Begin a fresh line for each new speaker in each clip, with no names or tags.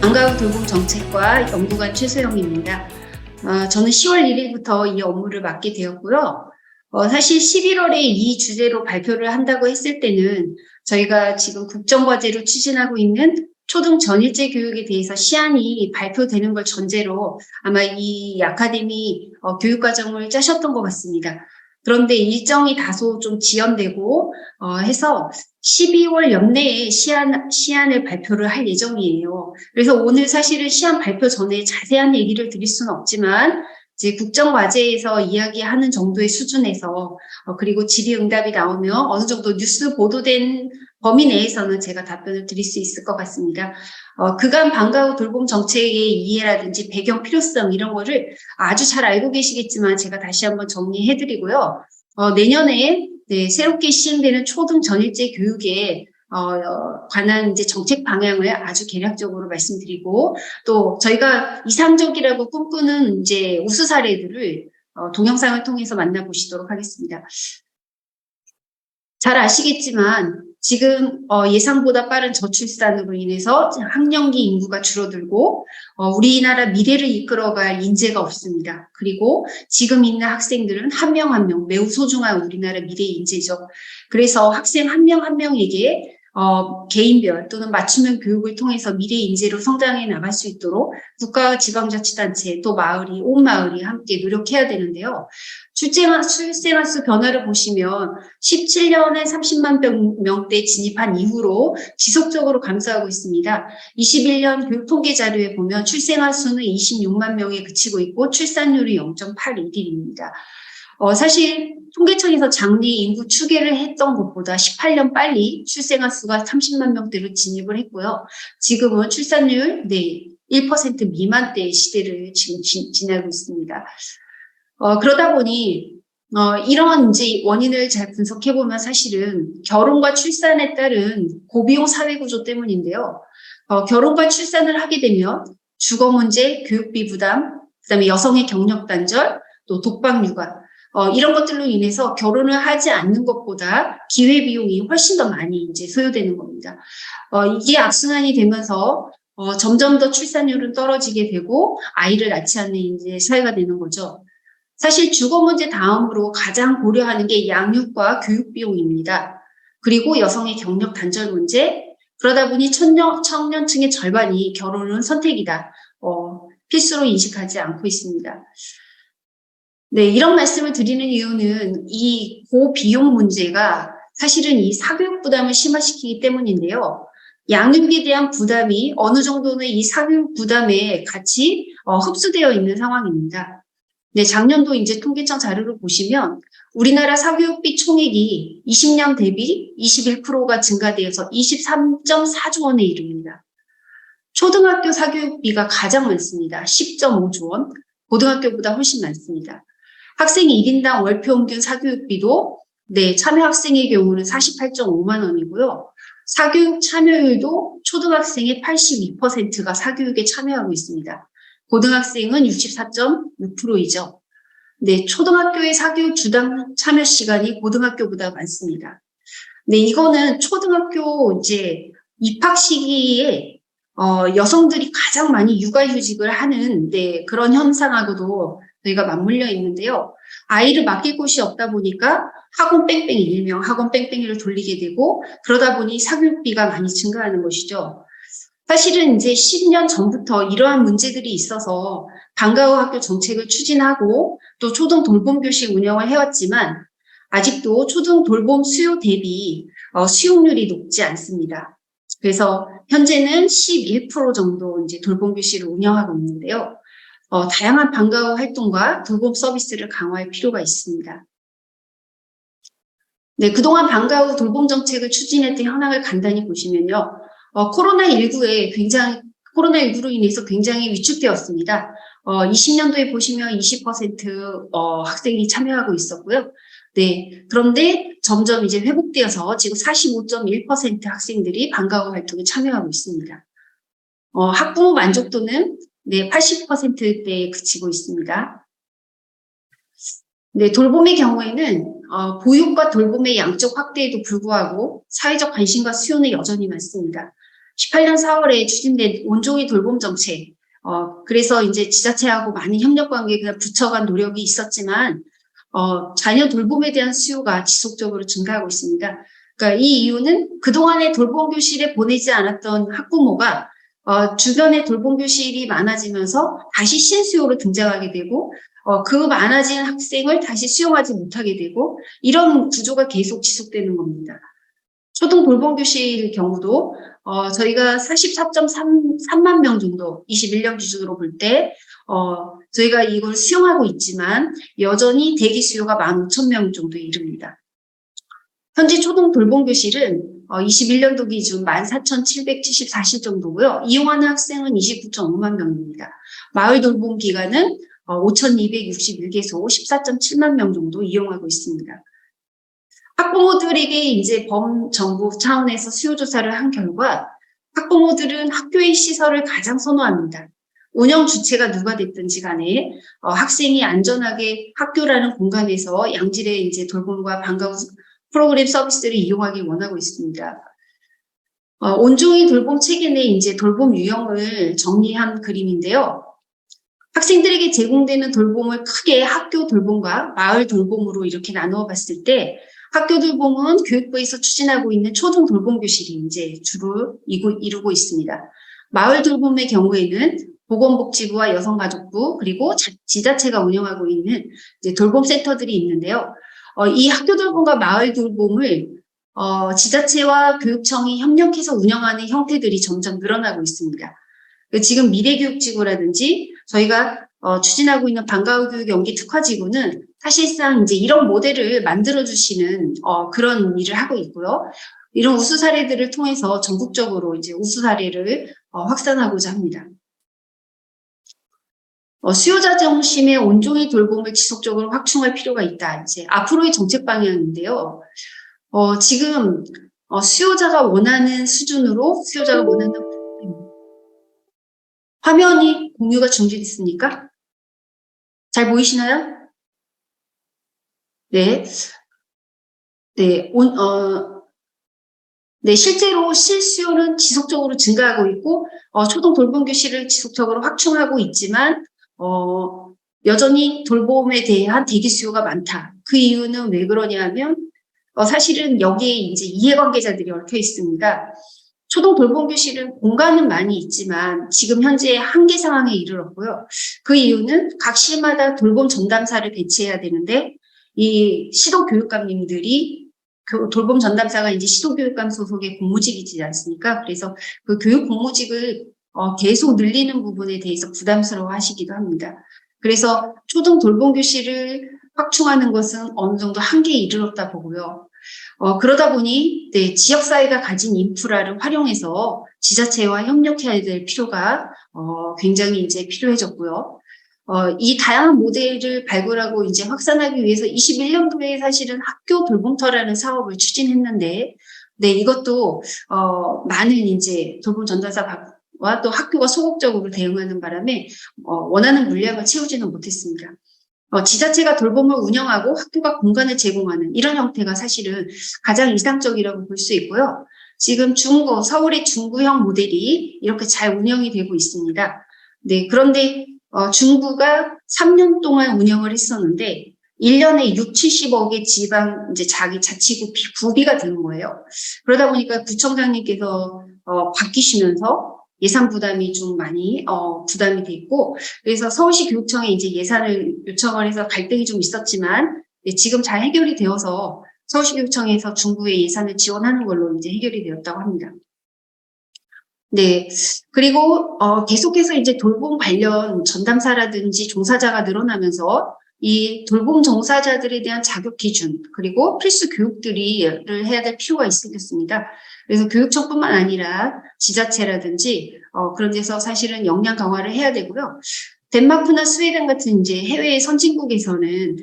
방과 후 돌봄 정책과 연구관 최소영입니다. 저는 10월 1일부터 이 업무를 맡게 되었고요. 사실 11월에 이 주제로 발표를 한다고 했을 때는 저희가 지금 국정과제로 추진하고 있는 초등 전일제 교육에 대해서 시안이 발표되는 걸 전제로 아마 이 아카데미 교육과정을 짜셨던 것 같습니다. 그런데 일정이 다소 좀 지연되고 해서 12월 연내에 시안을 발표를 할 예정이에요. 그래서 오늘 사실은 시안 발표 전에 자세한 얘기를 드릴 수는 없지만 이제 국정과제에서 이야기하는 정도의 수준에서 그리고 질의응답이 나오면 어느 정도 뉴스 보도된 범위 내에서는 제가 답변을 드릴 수 있을 것 같습니다. 그간 방과 후 돌봄 정책의 이해라든지 배경 필요성 이런 거를 아주 잘 알고 계시겠지만 제가 다시 한번 정리해드리고요. 내년에 새롭게 시행되는 초등 전일제 교육에 관한 이제 정책 방향을 아주 개략적으로 말씀드리고 또 저희가 이상적이라고 꿈꾸는 이제 우수 사례들을 동영상을 통해서 만나보시도록 하겠습니다. 잘 아시겠지만 지금 예상보다 빠른 저출산으로 인해서 학령기 인구가 줄어들고 우리나라 미래를 이끌어갈 인재가 없습니다. 그리고 지금 있는 학생들은 한 명 한 명 매우 소중한 우리나라 미래 인재죠. 그래서 학생 한 명 한 명에게 개인별 또는 맞춤형 교육을 통해서 미래 인재로 성장해 나갈 수 있도록 국가와 지방자치단체 또 마을이 온 마을이 함께 노력해야 되는데요. 출생아 수 변화를 보시면 17년에 30만 명대 진입한 이후로 지속적으로 감소하고 있습니다. 21년 교육 통계 자료에 보면 출생아 수는 26만 명에 그치고 있고 출산율이 0.81입니다. 사실 통계청에서 장래 인구 추계를 했던 것보다 18년 빨리 출생아 수가 30만 명대로 진입을 했고요. 지금은 출산율 1% 미만대의 시대를 지금 지나고 있습니다. 그러다 보니 이런 이제 원인을 잘 분석해 보면 사실은 결혼과 출산에 따른 고비용 사회 구조 때문인데요. 결혼과 출산을 하게 되면 주거 문제, 교육비 부담, 그다음에 여성의 경력 단절, 또 독박 육아 이런 것들로 인해서 결혼을 하지 않는 것보다 기회 비용이 훨씬 더 많이 이제 소요되는 겁니다. 이게 악순환이 되면서 점점 더 출산율은 떨어지게 되고 아이를 낳지 않는 이제 사회가 되는 거죠. 사실 주거 문제 다음으로 가장 고려하는 게 양육과 교육 비용입니다. 그리고 여성의 경력 단절 문제. 그러다 보니 청년층의 절반이 결혼은 선택이다. 필수로 인식하지 않고 있습니다. 네, 이런 말씀을 드리는 이유는 이 고비용 문제가 사실은 이 사교육 부담을 심화시키기 때문인데요. 양육에 대한 부담이 어느 정도는 이 사교육 부담에 같이 흡수되어 있는 상황입니다. 네, 작년도 이제 통계청 자료를 보시면 우리나라 사교육비 총액이 20년 대비 21%가 증가되어서 23.4조 원에 이릅니다. 초등학교 사교육비가 가장 많습니다. 10.5조 원, 고등학교보다 훨씬 많습니다. 학생 1인당 월 평균 사교육비도 참여 학생의 경우는 48.5만 원이고요. 사교육 참여율도 초등학생의 82%가 사교육에 참여하고 있습니다. 고등학생은 64.6%이죠. 네, 초등학교의 사교육 주당 참여 시간이 고등학교보다 많습니다. 네, 이거는 초등학교 이제 입학 시기에 여성들이 가장 많이 육아휴직을 하는 그런 현상하고도 저희가 맞물려 있는데요. 아이를 맡길 곳이 없다 보니까 학원 뺑뺑이 일명 학원 뺑뺑이를 돌리게 되고 그러다 보니 사교육비가 많이 증가하는 것이죠. 사실은 이제 10년 전부터 이러한 문제들이 있어서 방과 후 학교 정책을 추진하고 또 초등 돌봄 교실 운영을 해왔지만 아직도 초등 돌봄 수요 대비 수용률이 높지 않습니다. 그래서 현재는 11% 정도 이제 돌봄 교실을 운영하고 있는데요. 다양한 방과 후 활동과 돌봄 서비스를 강화할 필요가 있습니다. 네, 그동안 방과 후 돌봄 정책을 추진했던 현황을 간단히 보시면요. 코로나19로 인해서 굉장히 위축되었습니다. 20년도에 보시면 20% 학생이 참여하고 있었고요. 네, 그런데 점점 이제 회복되어서 지금 45.1% 학생들이 방과 후 활동에 참여하고 있습니다. 학부모 만족도는 80%대에 그치고 있습니다. 네, 돌봄의 경우에는 보육과 돌봄의 양적 확대에도 불구하고 사회적 관심과 수요는 여전히 많습니다. 18년 4월에 추진된 온종일 돌봄 정책. 그래서 이제 지자체하고 많은 협력 관계가 부처 간 노력이 있었지만, 자녀 돌봄에 대한 수요가 지속적으로 증가하고 있습니다. 그러니까 이 이유는 그동안에 돌봄 교실에 보내지 않았던 학부모가 주변에 돌봄 교실이 많아지면서 다시 신수요로 등장하게 되고, 그 많아진 학생을 다시 수용하지 못하게 되고, 이런 구조가 계속 지속되는 겁니다. 초등 돌봄 교실 경우도 저희가 44.3만 명 정도 21년 기준으로 볼 때 저희가 이걸 수용하고 있지만 여전히 대기 수요가 15,000명 정도에 이릅니다. 현재 초등 돌봄 교실은 21년도 기준 14,774실 정도고요. 이용하는 학생은 29.5만 명입니다. 마을 돌봄 기관은 5,261개소 14.7만 명 정도 이용하고 있습니다. 학부모들에게 이제 범정부 차원에서 수요조사를 한 결과 학부모들은 학교의 시설을 가장 선호합니다. 운영 주체가 누가 됐든지 간에 학생이 안전하게 학교라는 공간에서 양질의 이제 돌봄과 방과 후 프로그램 서비스를 이용하기 원하고 있습니다. 온종일 돌봄 체계 내 이제 돌봄 유형을 정리한 그림인데요. 학생들에게 제공되는 돌봄을 크게 학교 돌봄과 마을 돌봄으로 이렇게 나누어 봤을 때 학교 돌봄은 교육부에서 추진하고 있는 초등 돌봄 교실이 이제 주로 이루고 있습니다. 마을 돌봄의 경우에는 보건복지부와 여성가족부 그리고 지자체가 운영하고 있는 이제 돌봄센터들이 있는데요. 이 학교 돌봄과 마을 돌봄을 지자체와 교육청이 협력해서 운영하는 형태들이 점점 늘어나고 있습니다. 지금 미래교육지구라든지 저희가 추진하고 있는 방과후 교육 연계 특화지구는 사실상 이제 이런 모델을 만들어주시는 그런 일을 하고 있고요. 이런 우수 사례들을 통해서 전국적으로 이제 우수 사례를 확산하고자 합니다. 수요자 중심의 온종일 돌봄을 지속적으로 확충할 필요가 있다. 이제 앞으로의 정책 방향인데요. 지금 수요자가 원하는 수준으로 수요자가 원하는 화면이 공유가 중지됐습니까? 잘 보이시나요? 네. 네, 네, 실제로 실수요는 지속적으로 증가하고 있고, 초등 돌봄 교실을 지속적으로 확충하고 있지만, 여전히 돌봄에 대한 대기 수요가 많다. 그 이유는 왜 그러냐면, 사실은 여기에 이제 이해관계자들이 얽혀 있습니다. 초등 돌봄 교실은 공간은 많이 있지만 지금 현재 한계 상황에 이르렀고요. 그 이유는 각 시마다 돌봄 전담사를 배치해야 되는데 이 시도교육감님들이 돌봄 전담사가 이제 시도교육감 소속의 공무직이지 않습니까? 그래서 그 교육 공무직을 계속 늘리는 부분에 대해서 부담스러워 하시기도 합니다. 그래서 초등 돌봄 교실을 확충하는 것은 어느 정도 한계에 이르렀다 보고요. 그러다 보니 네, 지역사회가 가진 인프라를 활용해서 지자체와 협력해야 될 필요가 굉장히 이제 필요해졌고요. 이 다양한 모델을 발굴하고 이제 확산하기 위해서 21년도에 사실은 학교 돌봄터라는 사업을 추진했는데, 네, 이것도 많은 이제 돌봄 전담사와 또 학교가 소극적으로 대응하는 바람에 원하는 물량을 채우지는 못했습니다. 지자체가 돌봄을 운영하고 학교가 공간을 제공하는 이런 형태가 사실은 가장 이상적이라고 볼 수 있고요. 지금 서울의 중구형 모델이 이렇게 잘 운영이 되고 있습니다. 네, 그런데 중구가 3년 동안 운영을 했었는데 1년에 6, 70억의 지방 이제 자기 자치구 구비가 되는 거예요. 그러다 보니까 구청장님께서 바뀌시면서 예산 부담이 좀 많이 부담이 돼 있고, 그래서 서울시 교육청에 이제 예산을 요청을 해서 갈등이 좀 있었지만 지금 잘 해결이 되어서 서울시 교육청에서 중구에 예산을 지원하는 걸로 이제 해결이 되었다고 합니다. 네, 그리고 계속해서 이제 돌봄 관련 전담사라든지 종사자가 늘어나면서 이 돌봄 종사자들에 대한 자격 기준 그리고 필수 교육들을 해야 될 필요가 생겼습니다. 그래서 교육청뿐만 아니라 지자체라든지 그런 데서 사실은 역량 강화를 해야 되고요. 덴마크나 스웨덴 같은 이제 해외 선진국에서는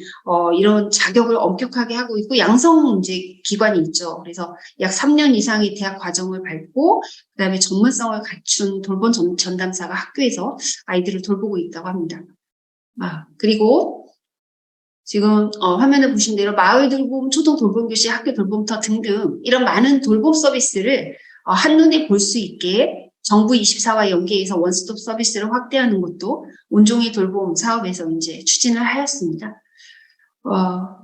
이런 자격을 엄격하게 하고 있고 양성 이제 기관이 있죠. 그래서 약 3년 이상의 대학 과정을 밟고 그다음에 전문성을 갖춘 돌봄 전담사가 학교에서 아이들을 돌보고 있다고 합니다. 그리고 지금 화면에 보신 대로 마을 돌봄, 초등 돌봄 교실, 학교 돌봄터 등등 이런 많은 돌봄 서비스를 한눈에 볼 수 있게 정부 24와 연계해서 원스톱 서비스를 확대하는 것도 온종일 돌봄 사업에서 이제 추진을 하였습니다.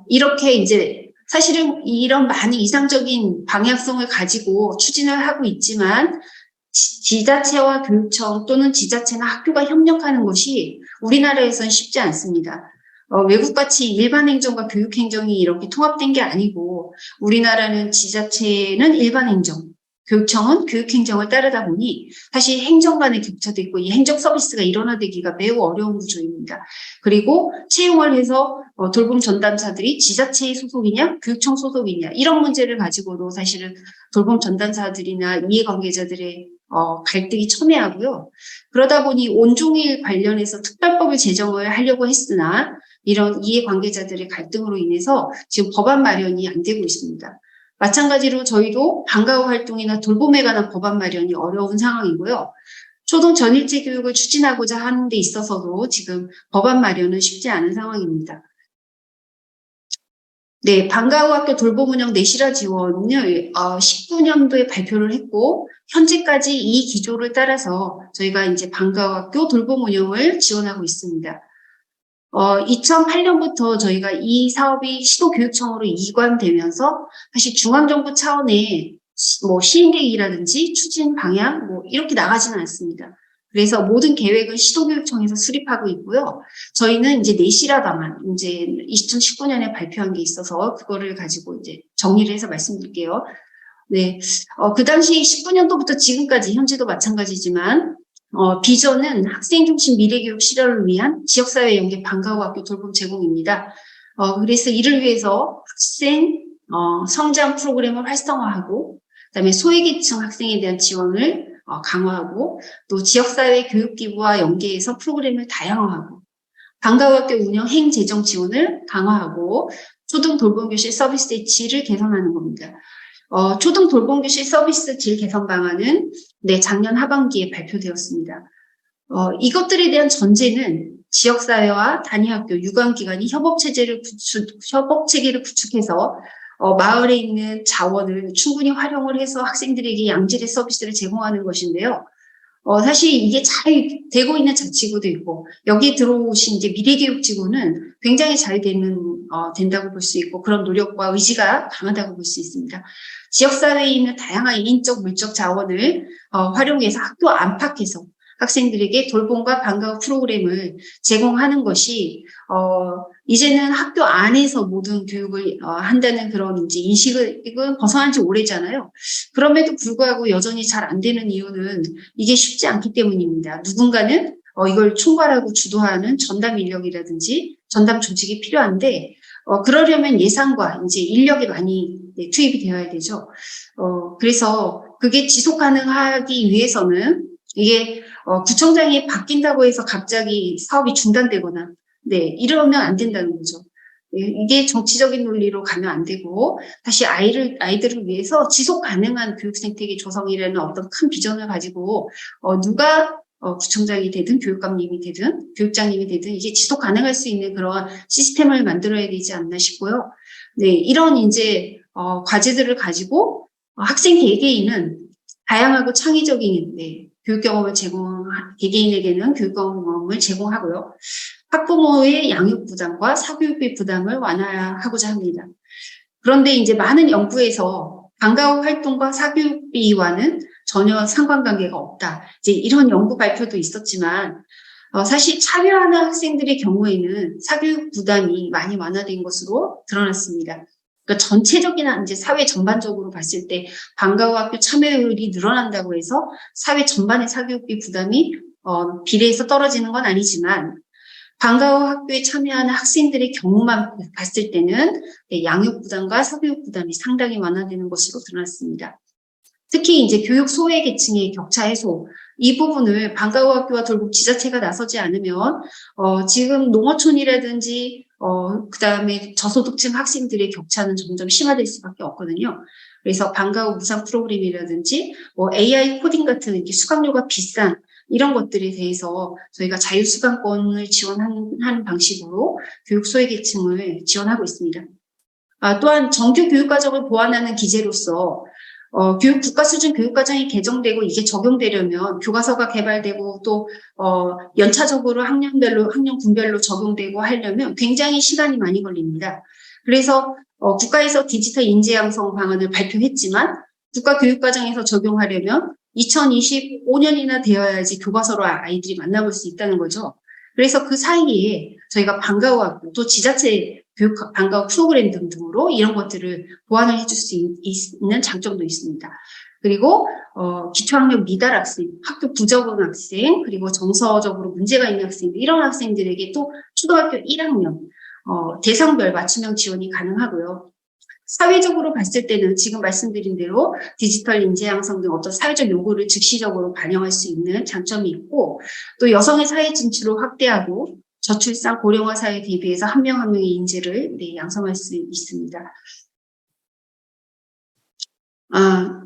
이렇게 이제 사실은 이런 많은 이상적인 방향성을 가지고 추진을 하고 있지만 지자체와 교육청 또는 지자체나 학교가 협력하는 것이 우리나라에선 쉽지 않습니다. 외국같이 일반 행정과 교육 행정이 이렇게 통합된 게 아니고 우리나라는 지자체는 일반 행정, 교육청은 교육 행정을 따르다 보니 사실 행정 간의 격차도 있고 이 행정 서비스가 일원화되기가 매우 어려운 구조입니다. 그리고 채용을 해서 돌봄 전담사들이 지자체의 소속이냐 교육청 소속이냐 이런 문제를 가지고도 사실은 돌봄 전담사들이나 이해관계자들의 갈등이 첨예하고요. 그러다 보니 온종일 관련해서 특별법을 제정을 하려고 했으나 이런 이해관계자들의 갈등으로 인해서 지금 법안 마련이 안 되고 있습니다. 마찬가지로 저희도 방과후 활동이나 돌봄에 관한 법안 마련이 어려운 상황이고요. 초등 전일제 교육을 추진하고자 하는 데 있어서도 지금 법안 마련은 쉽지 않은 상황입니다. 네, 방과후 학교 돌봄 운영 내실화 지원을 19년도에 발표를 했고 현재까지 이 기조를 따라서 저희가 이제 방과후 학교 돌봄 운영을 지원하고 있습니다. 2008년부터 저희가 이 사업이 시도교육청으로 이관되면서 사실 중앙정부 차원의 시행계획이라든지 추진 방향 이렇게 나가지는 않습니다. 그래서 모든 계획은 시도교육청에서 수립하고 있고요. 저희는 이제 내실화 방안, 이제 2019년에 발표한 게 있어서 그거를 가지고 이제 정리를 해서 말씀드릴게요. 네, 그 당시 19년도부터 지금까지 현재도 마찬가지지만 비전은 학생 중심 미래교육 실현을 위한 지역사회 연계 방과후 학교 돌봄 제공입니다. 그래서 이를 위해서 학생 성장 프로그램을 활성화하고 그다음에 소외계층 학생에 대한 지원을 강화하고 또 지역사회 교육기구와 연계해서 프로그램을 다양화하고 방과후 학교 운영 행재정 지원을 강화하고 초등 돌봄교실 서비스의 질을 개선하는 겁니다. 초등 돌봄교실 서비스 질 개선 방안은 작년 하반기에 발표되었습니다. 이것들에 대한 전제는 지역사회와 단위학교, 유관기관이 협업체계를 구축해서 마을에 있는 자원을 충분히 활용을 해서 학생들에게 양질의 서비스를 제공하는 것인데요. 사실 이게 잘 되고 있는 자치구도 있고 여기에 들어오신 이제 미래교육지구는 굉장히 잘 된다고 볼 수 있고 그런 노력과 의지가 강하다고 볼 수 있습니다. 지역사회에 있는 다양한 인적, 물적 자원을 활용해서 학교 안팎에서 학생들에게 돌봄과 방과후 프로그램을 제공하는 것이 이제는 학교 안에서 모든 교육을 한다는 그런 이제 인식을 벗어난 지 오래잖아요. 그럼에도 불구하고 여전히 잘 안 되는 이유는 이게 쉽지 않기 때문입니다. 누군가는 이걸 총괄하고 주도하는 전담 인력이라든지 전담 조직이 필요한데 그러려면 예산과 이제 인력이 많이 투입이 되어야 되죠. 그래서 그게 지속 가능하기 위해서는 이게 구청장이 바뀐다고 해서 갑자기 사업이 중단되거나 이러면 안 된다는 거죠. 이게 정치적인 논리로 가면 안 되고 다시 아이들을 위해서 지속 가능한 교육 생태계 조성이라는 어떤 큰 비전을 가지고 누가 구청장이 되든 교육감님이 되든 교육장님이 되든 이게 지속 가능할 수 있는 그런 시스템을 만들어야 되지 않나 싶고요. 이런 이제 과제들을 가지고 학생 개개인은 다양하고 창의적인 교육 경험을 개개인에게는 교육 경험을 제공하고요. 학부모의 양육 부담과 사교육비 부담을 완화하고자 합니다. 그런데 이제 많은 연구에서 방과후 활동과 사교육비와는 전혀 상관관계가 없다. 이제 이런 연구 발표도 있었지만 사실 참여하는 학생들의 경우에는 사교육 부담이 많이 완화된 것으로 드러났습니다. 그러니까 전체적인 이제 사회 전반적으로 봤을 때 방과후 학교 참여율이 늘어난다고 해서 사회 전반의 사교육비 부담이 비례해서 떨어지는 건 아니지만 방과후 학교에 참여하는 학생들의 경우만 봤을 때는 양육 부담과 사교육 부담이 상당히 완화되는 것으로 드러났습니다. 특히 이제 교육 소외 계층의 격차 해소 이 부분을 방과후 학교와 돌봄 지자체가 나서지 않으면 지금 농어촌이라든지 그다음에 저소득층 학생들의 격차는 점점 심화될 수밖에 없거든요. 그래서 방과후 무상 프로그램이라든지 AI 코딩 같은 이렇게 수강료가 비싼 이런 것들에 대해서 저희가 자유수강권을 지원하는 방식으로 교육 소외계층을 지원하고 있습니다. 또한 정규 교육과정을 보완하는 기제로서 국가 수준 교육과정이 개정되고 이게 적용되려면 교과서가 개발되고 또 연차적으로 학년군별로 적용되고 하려면 굉장히 시간이 많이 걸립니다. 그래서 국가에서 디지털 인재 양성 방안을 발표했지만 국가교육과정에서 적용하려면 2025년이나 되어야지 교과서로 아이들이 만나볼 수 있다는 거죠. 그래서 그 사이에 저희가 방과후학교 또 지자체 교육 방과후 프로그램 등으로 이런 것들을 보완을 해줄 수 있는 장점도 있습니다. 그리고 기초학력 미달 학생, 학교 부적응 학생, 그리고 정서적으로 문제가 있는 학생들, 이런 학생들에게 또 초등학교 1학년 대상별 맞춤형 지원이 가능하고요. 사회적으로 봤을 때는 지금 말씀드린 대로 디지털 인재 양성 등 어떤 사회적 요구를 즉시적으로 반영할 수 있는 장점이 있고, 또 여성의 사회 진출을 확대하고 저출산 고령화 사회에 대비해서 한 명 한 명의 인재를 양성할 수 있습니다.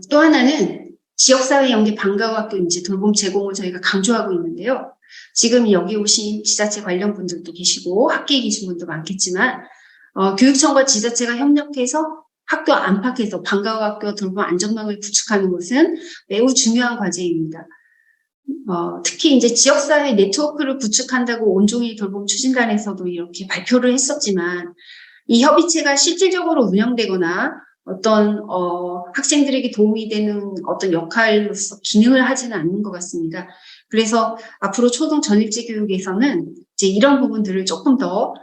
또 하나는 지역사회 연계 방과후학교 인재 돌봄 제공을 저희가 강조하고 있는데요. 지금 여기 오신 지자체 관련 분들도 계시고 학계 계신 분도 많겠지만 교육청과 지자체가 협력해서 학교 안팎에서 방과후학교 돌봄 안전망을 구축하는 것은 매우 중요한 과제입니다. 특히 이제 지역사회 네트워크를 구축한다고 온종일 돌봄 추진단에서도 이렇게 발표를 했었지만 이 협의체가 실질적으로 운영되거나 어떤 학생들에게 도움이 되는 어떤 역할로서 기능을 하지는 않는 것 같습니다. 그래서 앞으로 초등 전일제 교육에서는 이제 이런 부분들을 조금 더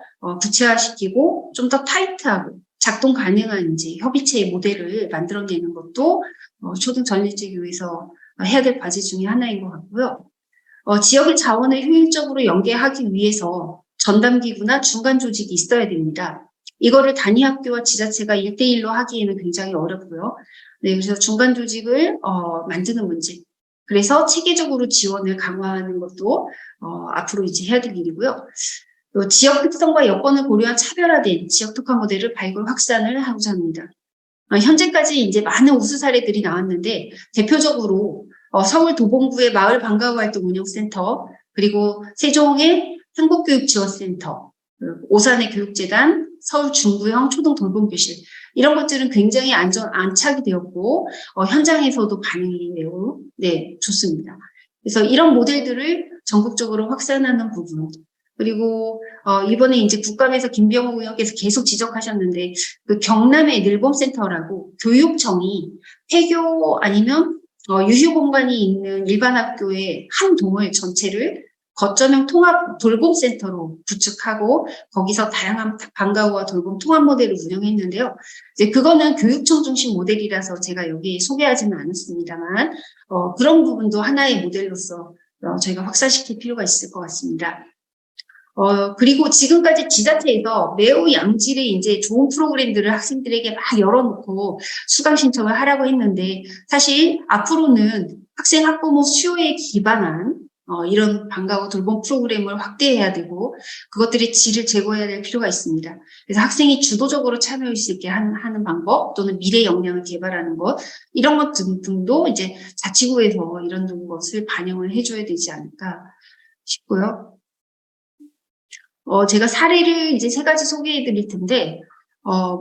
구체화시키고 좀 더 타이트하고 작동 가능한 이제 협의체의 모델을 만들어내는 것도 초등 전일제 교육에서 해야 될 과제 중에 하나인 것 같고요. 지역의 자원을 효율적으로 연계하기 위해서 전담기구나 중간 조직이 있어야 됩니다. 이거를 단위 학교와 지자체가 1대1로 하기에는 굉장히 어렵고요. 네, 그래서 중간 조직을 만드는 문제. 그래서 체계적으로 지원을 강화하는 것도 앞으로 이제 해야 될 일이고요. 또 지역 특성과 여건을 고려한 차별화된 지역 특화 모델을 발굴 확산을 하고자 합니다. 현재까지 이제 많은 우수 사례들이 나왔는데 대표적으로 서울 도봉구의 마을 방과후 활동 운영센터, 그리고 세종의 행복교육지원센터, 오산의 교육재단, 서울 중구형 초등 돌봄교실, 이런 것들은 굉장히 안착이 되었고 현장에서도 반응이 매우 좋습니다. 그래서 이런 모델들을 전국적으로 확산하는 부분, 그리고 이번에 이제 국감에서 김병호 의원께서 계속 지적하셨는데 그 경남의 늘봄센터라고 교육청이 폐교 아니면 유휴 공간이 있는 일반 학교의 한 동을 전체를 거점형 통합 돌봄센터로 구축하고 거기서 다양한 방과후와 돌봄 통합 모델을 운영했는데요. 이제 그거는 교육청 중심 모델이라서 제가 여기 소개하지는 않았습니다만 그런 부분도 하나의 모델로서 저희가 확산시킬 필요가 있을 것 같습니다. 그리고 지금까지 지자체에서 매우 양질의 이제 좋은 프로그램들을 학생들에게 막 열어놓고 수강 신청을 하라고 했는데 사실 앞으로는 학생 학부모 수요에 기반한 이런 방과후 돌봄 프로그램을 확대해야 되고 그것들의 질을 제고해야 될 필요가 있습니다. 그래서 학생이 주도적으로 참여할 수 있게 하는 방법 또는 미래 역량을 개발하는 것 이런 것 등도 이제 자치구에서 이런 것을 반영을 해줘야 되지 않을까 싶고요. 제가 사례를 이제 3가지 소개해 드릴 텐데,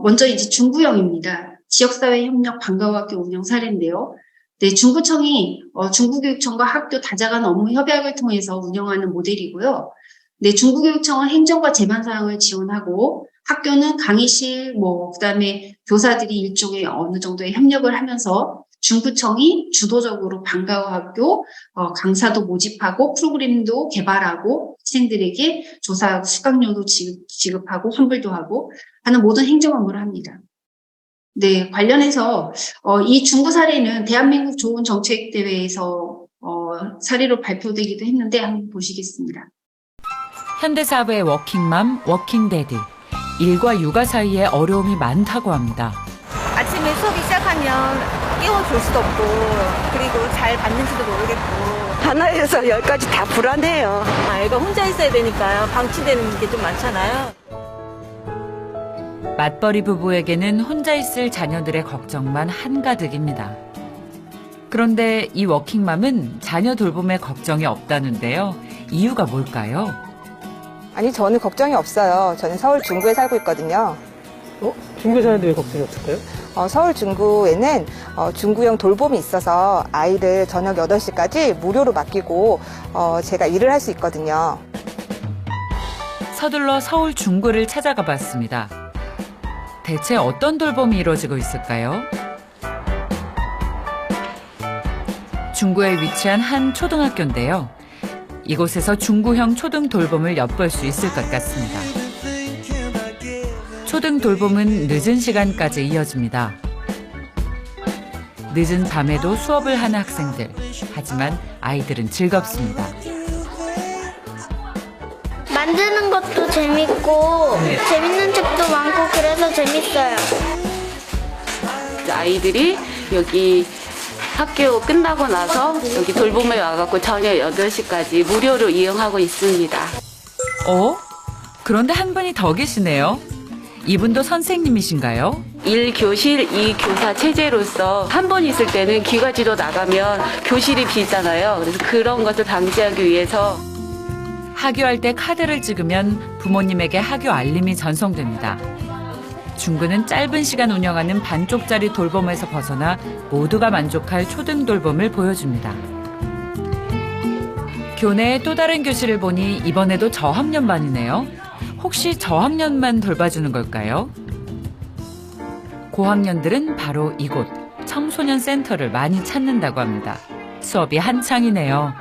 먼저 이제 중구형입니다. 지역사회 협력 방과후학교 운영 사례인데요. 네, 중구청이 중구교육청과 학교 다자간 업무 협약을 통해서 운영하는 모델이고요. 네, 중구교육청은 행정과 재반 사항을 지원하고 학교는 강의실, 그다음에 교사들이 일종의 어느 정도의 협력을 하면서 중구청이 주도적으로 방과후학교 강사도 모집하고 프로그램도 개발하고 학생들에게 조사하고 수강료도 지급하고 환불도 하고 하는 모든 행정 업무를 합니다. 네, 관련해서 이 중구 사례는 대한민국 좋은 정책 대회에서 사례로 발표되기도 했는데 한번 보시겠습니다.
현대사회의 워킹맘, 워킹데드. 일과 육아 사이에 어려움이 많다고 합니다.
아침에 수업이 시작하면 깨워줄 수도 없고 그리고 잘 받는지도 모르겠고
하나에서 10까지 다 불안해요.
애가 혼자 있어야 되니까요. 방치되는 게 좀 많잖아요.
맞벌이 부부에게는 혼자 있을 자녀들의 걱정만 한가득입니다. 그런데 이 워킹맘은 자녀 돌봄에 걱정이 없다는데요. 이유가 뭘까요?
아니, 저는 걱정이 없어요. 저는 서울 중구에 살고 있거든요.
중고 자녀들 왜 걱정이 없을까요?
서울 중구에는 중구형 돌봄이 있어서 아이들 저녁 8시까지 무료로 맡기고 제가 일을 할 수 있거든요.
서둘러 서울 중구를 찾아가 봤습니다. 대체 어떤 돌봄이 이루어지고 있을까요? 중구에 위치한 한 초등학교인데요. 이곳에서 중구형 초등 돌봄을 엿볼 수 있을 것 같습니다. 초등 돌봄은 늦은 시간까지 이어집니다. 늦은 밤에도 수업을 하는 학생들. 하지만 아이들은 즐겁습니다.
만드는 것도 재밌고 재밌는 책도 많고 그래서 재밌어요.
아이들이 여기 학교 끝나고 나서 여기 돌봄에 와갖고 저녁 8시까지 무료로 이용하고 있습니다.
그런데 한 분이 더 계시네요. 이분도 선생님이신가요?
1교실 2교사 체제로서 한 번 있을 때는 기가지로 나가면 교실이 비잖아요. 그래서 그런 것을 방지하기 위해서
하교할 때 카드를 찍으면 부모님에게 하교 알림이 전송됩니다. 중구는 짧은 시간 운영하는 반쪽짜리 돌봄에서 벗어나 모두가 만족할 초등 돌봄을 보여줍니다. 교내의 또 다른 교실을 보니 이번에도 저학년반이네요. 혹시 저학년만 돌봐주는 걸까요? 고학년들은 바로 이곳 청소년 센터를 많이 찾는다고 합니다. 수업이 한창이네요.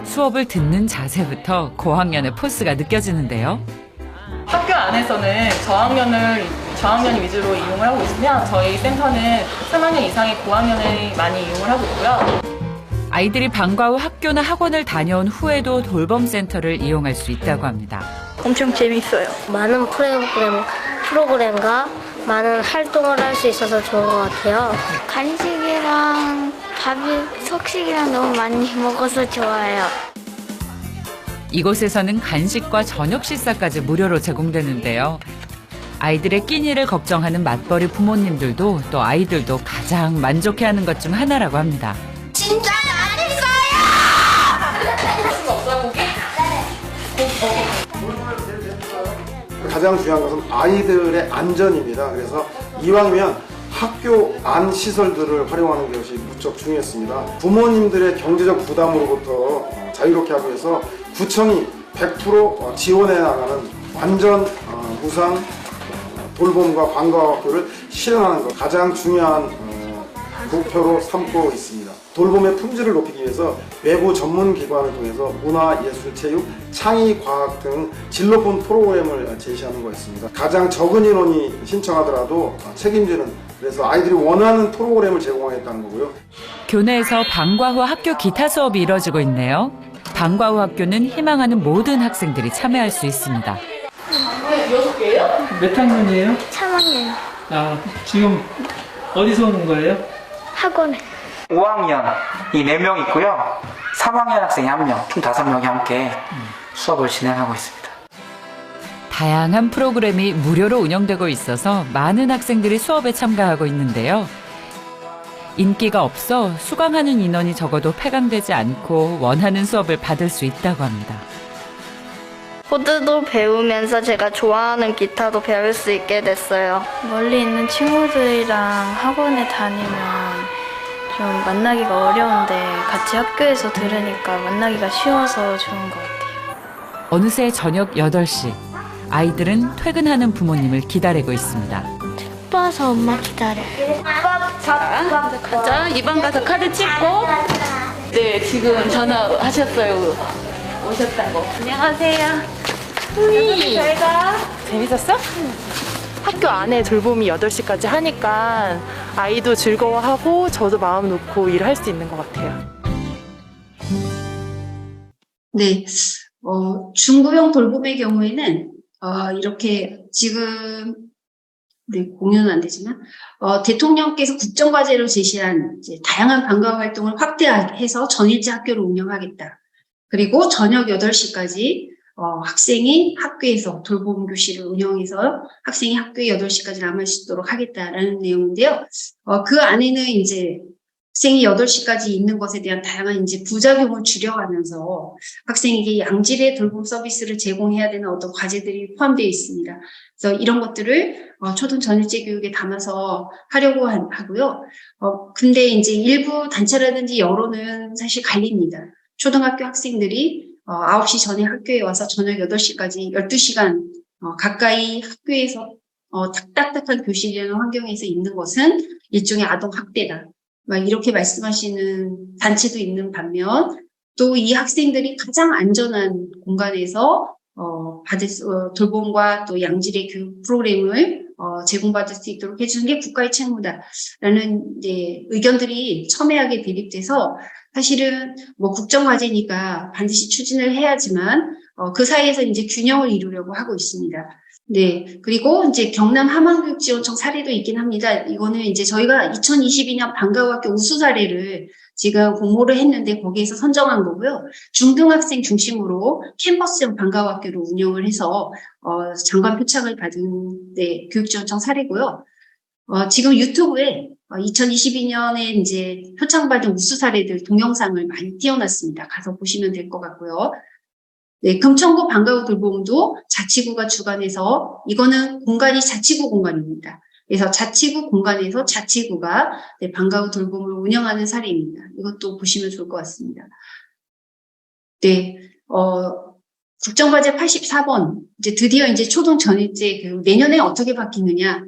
수업을 듣는 자세부터 고학년의 포스가 느껴지는데요.
학교 안에서는 저학년이 위주로 이용을 하고 있으면 저희 센터는 3학년 이상의 고학년을 많이 이용을 하고 있고요.
아이들이 방과 후 학교나 학원을 다녀온 후에도 돌봄센터를 이용할 수 있다고 합니다.
엄청 재밌어요. 많은 프로그램과 많은 활동을 할 수 있어서 좋은 것 같아요. 간식이랑 석식이랑 너무 많이 먹어서 좋아요.
이곳에서는 간식과 저녁 식사까지 무료로 제공되는데요. 아이들의 끼니를 걱정하는 맞벌이 부모님들도 또 아이들도 가장 만족해하는 것 중 하나라고 합니다.
진짜
가장 중요한 것은 아이들의 안전입니다. 그래서 이왕이면 학교 안 시설들을 활용하는 것이 무척 중요했습니다. 부모님들의 경제적 부담으로부터 자유롭게 하기 위해서 구청이 100% 지원해 나가는 완전 무상 돌봄과 방과 학교를 실현하는 것 가장 중요한 목표로 삼고 있습니다. 돌봄의 품질을 높이기 위해서 외부 전문 기관을 통해서 문화, 예술, 체육, 창의, 과학 등 질 높은 프로그램을 제시하는 거였습니다. 가장 적은 인원이 신청하더라도 책임지는, 그래서 아이들이 원하는 프로그램을 제공하겠다는 거고요.
교내에서 방과 후 학교 기타 수업이 이뤄지고 있네요. 방과 후 학교는 희망하는 모든 학생들이 참여할 수 있습니다.
몇 학년이에요?
3학년
지금 어디서 오는 거예요?
학원에
5학년이 4명 있고요. 3학년 학생이 1명, 총 5명이 함께 수업을 진행하고 있습니다.
다양한 프로그램이 무료로 운영되고 있어서 많은 학생들이 수업에 참가하고 있는데요. 인기가 없어 수강하는 인원이 적어도 폐강되지 않고 원하는 수업을 받을 수 있다고 합니다.
코드도 배우면서 제가 좋아하는 기타도 배울 수 있게 됐어요.
멀리 있는 친구들이랑 학원에 다니면 좀 만나기가 어려운데 같이 학교에서 들으니까 만나기가 쉬워서 좋은 것 같아요.
어느새 저녁 8시. 아이들은 퇴근하는 부모님을 기다리고 있습니다.
봐서 엄마 기다려.
가자. 이방 가서 카드 찍고. 네, 지금 전화하셨어요. 오셨다고.
안녕하세요.
재밌었어? 학교 안에 돌봄이 8시까지 하니까 아이도 즐거워하고 저도 마음 놓고 일을 할 수 있는 것 같아요.
네, 중구형 돌봄의 경우에는 이렇게 지금 공유는 안 되지만 대통령께서 국정과제로 제시한 이제 다양한 방과 활동을 확대해서 전일제 학교를 운영하겠다. 그리고 저녁 8시까지 학생이 학교에서 돌봄 교실을 운영해서 학생이 학교에 8시까지 남을 수 있도록 하겠다라는 내용인데요. 그 안에는 이제 학생이 8시까지 있는 것에 대한 다양한 이제 부작용을 줄여가면서 학생에게 양질의 돌봄 서비스를 제공해야 되는 어떤 과제들이 포함되어 있습니다. 그래서 이런 것들을 초등 전일제 교육에 담아서 하려고 하고요. 근데 이제 일부 단체라든지 여론은 사실 갈립니다. 초등학교 학생들이 9시 전에 학교에 와서 저녁 8시까지 12시간 가까이 학교에서 딱딱한 교실이라는 환경에서 있는 것은 일종의 아동 학대다. 막 이렇게 말씀하시는 단체도 있는 반면 또 이 학생들이 가장 안전한 공간에서 돌봄과 또 양질의 교육 프로그램을 제공받을 수 있도록 해주는 게 국가의 책무다라는 이제 의견들이 첨예하게 대립돼서 사실은 뭐 국정과제니까 반드시 추진을 해야지만 그 사이에서 이제 균형을 이루려고 하고 있습니다. 네. 그리고 이제 경남 함안교육지원청 사례도 있긴 합니다. 이거는 이제 저희가 2022년 방과후학교 우수 사례를 지금 공모를 했는데 거기에서 선정한 거고요. 중등학생 중심으로 캠퍼스형 방과후학교를 운영을 해서 장관 표창을 받은 교육지원청 사례고요. 지금 유튜브에 2022년에 이제 표창받은 우수 사례들 동영상을 많이 띄워놨습니다. 가서 보시면 될 것 같고요. 네, 금천구 방과후 돌봄도 자치구가 주관해서 이거는 공간이 자치구 공간입니다. 그래서 자치구 공간에서 자치구가 방과후 돌봄을 운영하는 사례입니다. 이것도 보시면 좋을 것 같습니다. 네, 국정과제 84번 이제 드디어 이제 초등 전일제 교육 내년에 어떻게 바뀌느냐?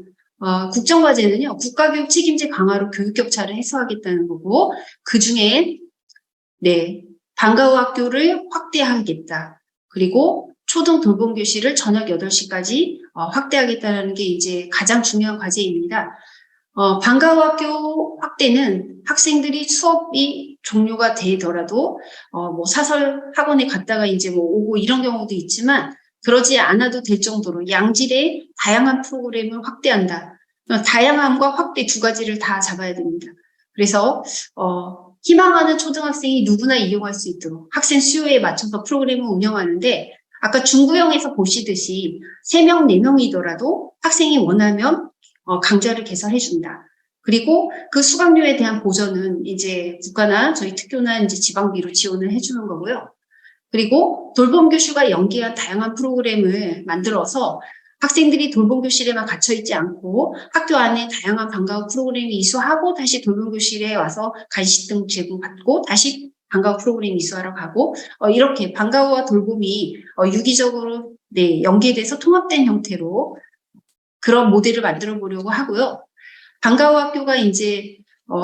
국정과제는요 국가교육 책임제 강화로 교육 격차를 해소하겠다는 거고 그 중에 방과후 학교를 확대하겠다. 그리고 초등 돌봄 교실을 저녁 8시까지 확대하겠다는 게 이제 가장 중요한 과제입니다. 방과후 학교 확대는 학생들이 수업이 종료가 되더라도 뭐 사설 학원에 갔다가 이제 뭐 오고 이런 경우도 있지만 그러지 않아도 될 정도로 양질의 다양한 프로그램을 확대한다. 다양함과 확대 두 가지를 다 잡아야 됩니다. 그래서 희망하는 초등학생이 누구나 이용할 수 있도록 학생 수요에 맞춰서 프로그램을 운영하는데 아까 중구형에서 보시듯이 3명, 4명이더라도 학생이 원하면 강좌를 개설해준다. 그리고 그 수강료에 대한 보전은 이제 국가나 저희 특교나 이제 지방비로 지원을 해주는 거고요. 그리고 돌봄 교실과 연계한 다양한 프로그램을 만들어서 학생들이 돌봄 교실에만 갇혀 있지 않고 학교 안에 다양한 방과후 프로그램을 이수하고 다시 돌봄 교실에 와서 간식 등 제공받고 다시 방과후 프로그램 이수하러 가고 이렇게 방과후와 돌봄이 유기적으로 연계돼서 통합된 형태로 그런 모델을 만들어 보려고 하고요. 방과후 학교가 이제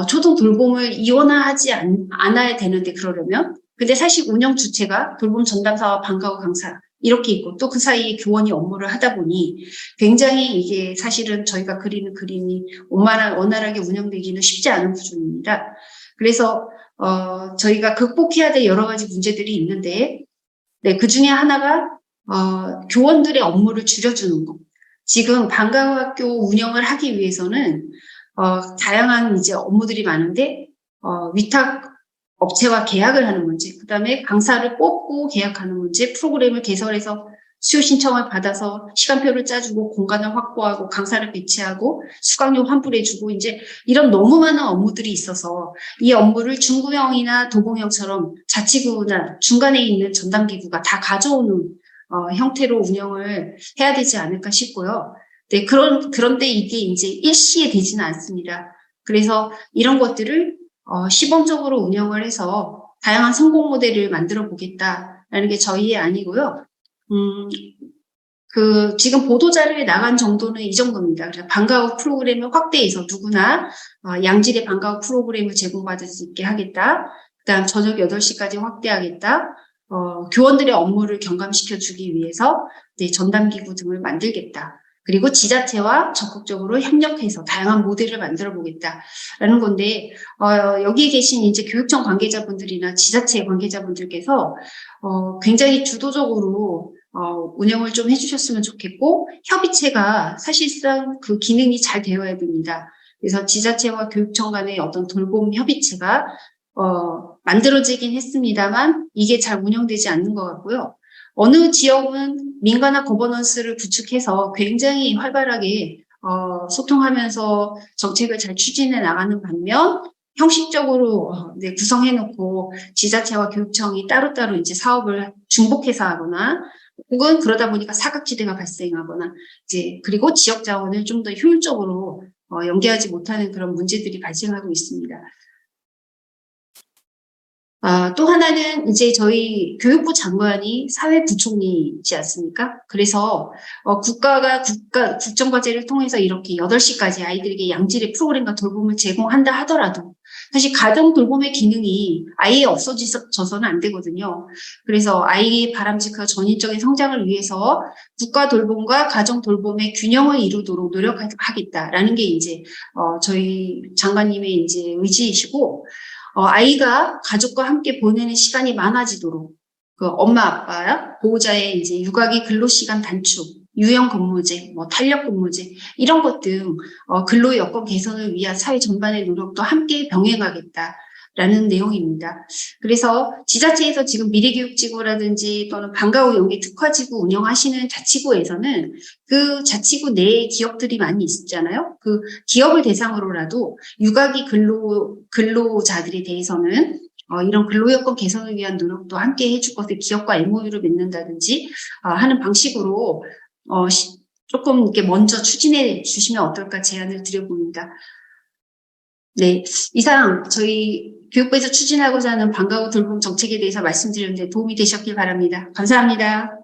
초등 돌봄을 이원화하지 않아야 되는데 그러려면 근데 사실 운영 주체가 돌봄 전담사와 방과후 강사 이렇게 있고 또 그 사이에 교원이 업무를 하다 보니 굉장히 이게 사실은 저희가 그리는 그림이 원활하게 운영되기는 쉽지 않은 수준입니다. 그래서 저희가 극복해야 될 여러 가지 문제들이 있는데 그 중에 하나가 교원들의 업무를 줄여주는 것. 지금 방과후 학교 운영을 하기 위해서는 다양한 이제 업무들이 많은데 위탁 업체와 계약을 하는 문제, 그 다음에 강사를 뽑고 계약하는 문제, 프로그램을 개설해서 수요 신청을 받아서 시간표를 짜주고 공간을 확보하고 강사를 배치하고 수강료 환불해주고 이제 이런 너무 많은 업무들이 있어서 이 업무를 중구형이나 도봉형처럼 자치구나 중간에 있는 전담기구가 다 가져오는 형태로 운영을 해야 되지 않을까 싶고요. 네, 그런데 이게 이제 일시에 되지는 않습니다. 그래서 이런 것들을 시범적으로 운영을 해서 다양한 성공 모델을 만들어 보겠다라는 게 저희의 안이고요. 지금 보도자료에 나간 정도는 이 정도입니다. 그래서 방과후 프로그램을 확대해서 누구나 양질의 방과후 프로그램을 제공받을 수 있게 하겠다. 그다음 저녁 8시까지 확대하겠다. 교원들의 업무를 경감시켜주기 위해서 전담기구 등을 만들겠다. 그리고 지자체와 적극적으로 협력해서 다양한 모델을 만들어 보겠다라는 건데, 여기에 계신 이제 교육청 관계자분들이나 지자체 관계자분들께서, 굉장히 주도적으로, 운영을 좀 해주셨으면 좋겠고, 협의체가 사실상 그 기능이 잘 되어야 됩니다. 그래서 지자체와 교육청 간의 어떤 돌봄 협의체가, 만들어지긴 했습니다만, 이게 잘 운영되지 않는 것 같고요. 어느 지역은 민간화 거버넌스를 구축해서 굉장히 활발하게 소통하면서 정책을 잘 추진해 나가는 반면 형식적으로 네, 구성해놓고 지자체와 교육청이 따로따로 이제 사업을 중복해서 하거나 혹은 그러다 보니까 사각지대가 발생하거나 이제 그리고 지역 자원을 좀 더 효율적으로 연계하지 못하는 그런 문제들이 발생하고 있습니다. 또 하나는 이제 저희 교육부 장관이 사회부총리이지 않습니까? 그래서 국가가 국정과제를 통해서 이렇게 8시까지 아이들에게 양질의 프로그램과 돌봄을 제공한다 하더라도 사실 가정 돌봄의 기능이 아예 없어져서는 안 되거든요. 그래서 아이의 바람직한 전인적인 성장을 위해서 국가 돌봄과 가정 돌봄의 균형을 이루도록 노력하겠다라는 게 이제 저희 장관님의 이제 의지이시고 아이가 가족과 함께 보내는 시간이 많아지도록 그 엄마 아빠 보호자의 이제 육아기 근로시간 단축, 유형 근무제, 탄력 근무제 이런 것 등 근로 여건 개선을 위한 사회 전반의 노력도 함께 병행하겠다라는 내용입니다. 그래서 지자체에서 지금 미래교육지구라든지 또는 방과후 연계 특화지구 운영하시는 자치구에서는 그 자치구 내에 기업들이 많이 있잖아요. 그 기업을 대상으로라도 육아기 근로자들에 대해서는 이런 근로여건 개선을 위한 노력도 함께 해줄 것을 기업과 MOU를 맺는다든지 하는 방식으로 조금 이렇게 먼저 추진해 주시면 어떨까 제안을 드려봅니다. 네, 이상 저희 교육부에서 추진하고자 하는 방과후 돌봄 정책에 대해서 말씀드렸는데 도움이 되셨길 바랍니다. 감사합니다.